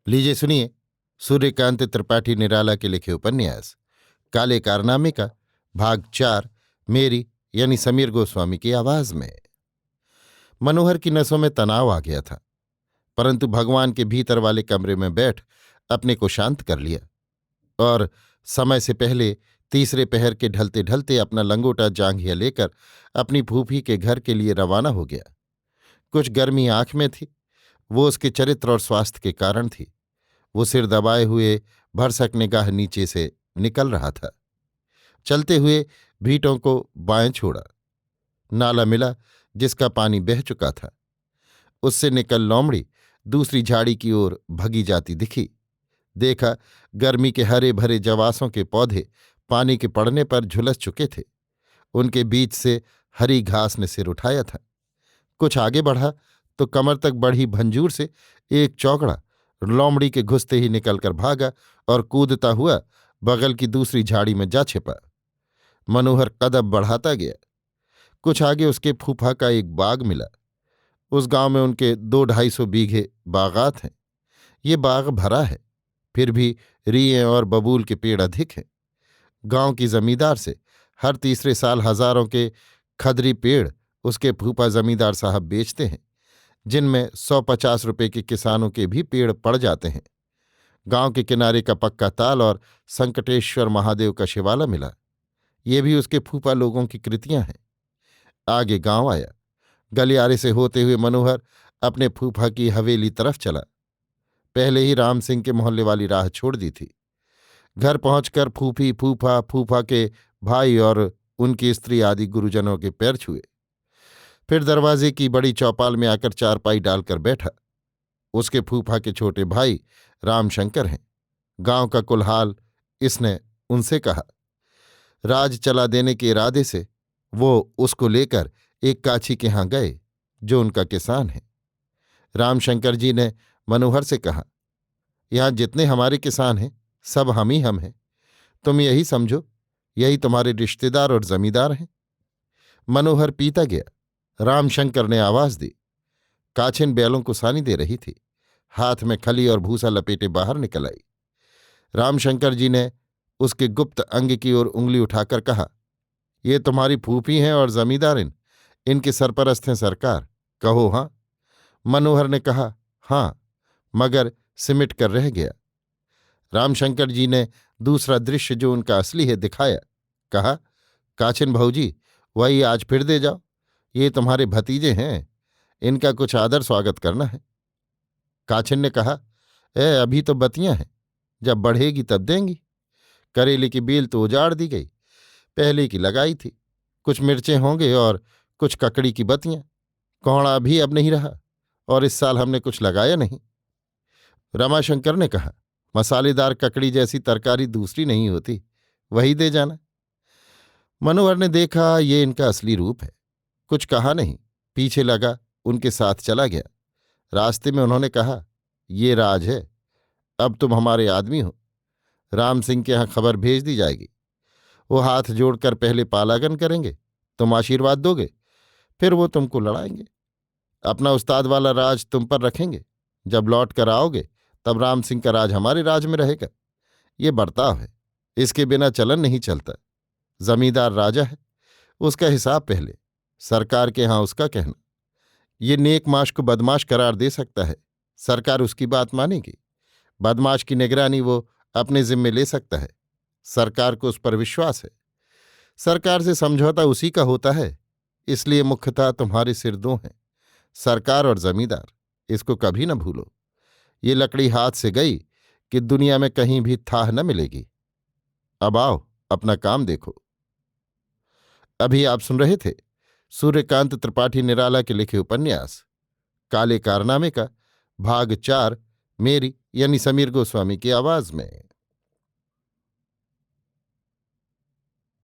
लीजिए सुनिए सूर्यकांत त्रिपाठी निराला के लिखे उपन्यास काले कारनामे का भाग 4 मेरी यानी समीर गोस्वामी की आवाज में। मनोहर की नसों में तनाव आ गया था, परंतु भगवान के भीतर वाले कमरे में बैठ अपने को शांत कर लिया और समय से पहले तीसरे पहर के ढलते ढलते अपना लंगोटा जांघिया लेकर अपनी फूफी के घर के लिए रवाना हो गया। कुछ गर्मी आंख में थी, वो उसके चरित्र और स्वास्थ्य के कारण थी। वो सिर दबाए हुए भरसक निगाह नीचे से निकल रहा था। चलते हुए भीटों को बाएं छोड़ा, नाला मिला जिसका पानी बह चुका था। उससे निकल लोमड़ी दूसरी झाड़ी की ओर भगी जाती दिखी। देखा गर्मी के हरे भरे जवासों के पौधे पानी के पड़ने पर झुलस चुके थे। उनके बीच से हरी घास ने सिर उठाया था। कुछ आगे बढ़ा तो कमर तक बढ़ी भंजूर से एक चौकड़ा लोमड़ी के घुसते ही निकलकर भागा और कूदता हुआ बगल की दूसरी झाड़ी में जा छिपा। मनोहर कदम बढ़ाता गया। कुछ आगे उसके फूफा का एक बाग मिला। उस गांव में उनके 200-250 बीघे बागात हैं। ये बाग भरा है, फिर भी रिये और बबूल के पेड़ अधिक हैं। गांव की जमींदार से हर तीसरे साल हजारों के खदरी पेड़ उसके फूफा जमींदार साहब बेचते हैं, जिनमें 150 रुपये के किसानों के भी पेड़ पड़ जाते हैं। गांव के किनारे का पक्का ताल और संकटेश्वर महादेव का शिवाला मिला। ये भी उसके फूफा लोगों की कृतियां हैं। आगे गांव आया। गलियारे से होते हुए मनोहर अपने फूफा की हवेली तरफ चला। पहले ही राम सिंह के मोहल्ले वाली राह छोड़ दी थी। घर पहुंचकर फूफी, फूफा, फूफा के भाई और उनकी स्त्री आदि गुरुजनों के पैर छुए। फिर दरवाजे की बड़ी चौपाल में आकर चारपाई डालकर बैठा। उसके फूफा के छोटे भाई रामशंकर हैं। गांव का कुलहाल इसने उनसे कहा। राज चला देने के इरादे से वो उसको लेकर एक काछी के यहां गए, जो उनका किसान है। रामशंकर जी ने मनोहर से कहा, यहां जितने हमारे किसान हैं सब हम ही हम हैं। तुम यही समझो, यही तुम्हारे रिश्तेदार और जमींदार हैं। मनोहर पीता गया। रामशंकर ने आवाज दी। काछिन बैलों को सानी दे रही थी। हाथ में खली और भूसा लपेटे बाहर निकल आई। रामशंकर जी ने उसके गुप्त अंग की ओर उंगली उठाकर कहा, ये तुम्हारी फूफी हैं और जमींदारिन, इनके सरपरस्त हैं सरकार, कहो हाँ। मनोहर ने कहा, हाँ, मगर सिमट कर रह गया। रामशंकर जी ने दूसरा दृश्य जो उनका असली है दिखाया। कहा, काछिन भौजी, वही आज फिर दे जाओ। ये तुम्हारे भतीजे हैं, इनका कुछ आदर स्वागत करना है। काछिन ने कहा, अभी तो बतियां हैं, जब बढ़ेगी तब देंगी। करेले की बेल तो उजाड़ दी गई, पहले की लगाई थी। कुछ मिर्चें होंगे और कुछ ककड़ी की बतियां। कोहड़ा भी अब नहीं रहा, और इस साल हमने कुछ लगाया नहीं। रमाशंकर ने कहा, मसालेदार ककड़ी जैसी तरकारी दूसरी नहीं होती, वही दे जाना। मनोहर ने देखा ये इनका असली रूप है। कुछ कहा नहीं, पीछे लगा उनके साथ चला गया। रास्ते में उन्होंने कहा, ये राज है, अब तुम हमारे आदमी हो। राम सिंह के यहां खबर भेज दी जाएगी। वो हाथ जोड़कर पहले पालागन करेंगे, तुम आशीर्वाद दोगे, फिर वो तुमको लड़ाएंगे। अपना उस्ताद वाला राज तुम पर रखेंगे। जब लौट कर आओगे तब राम सिंह का राज हमारे राज में रहेगा। ये बर्ताव है, इसके बिना चलन नहीं चलता। जमींदार राजा है, उसका हिसाब पहले, सरकार के यहां उसका कहना। ये नेक माश को बदमाश करार दे सकता है, सरकार उसकी बात मानेगी। बदमाश की निगरानी वो अपने जिम्मे ले सकता है, सरकार को उस पर विश्वास है। सरकार से समझौता उसी का होता है, इसलिए मुख्यतः तुम्हारे सिर दो हैं, सरकार और जमींदार। इसको कभी न भूलो। ये लकड़ी हाथ से गई कि दुनिया में कहीं भी थाह न मिलेगी। अब आओ, अपना काम देखो। अभी आप सुन रहे थे सूर्यकांत त्रिपाठी निराला के लिखे उपन्यास काले कारनामे का भाग 4 मेरी यानी समीर गोस्वामी की आवाज में।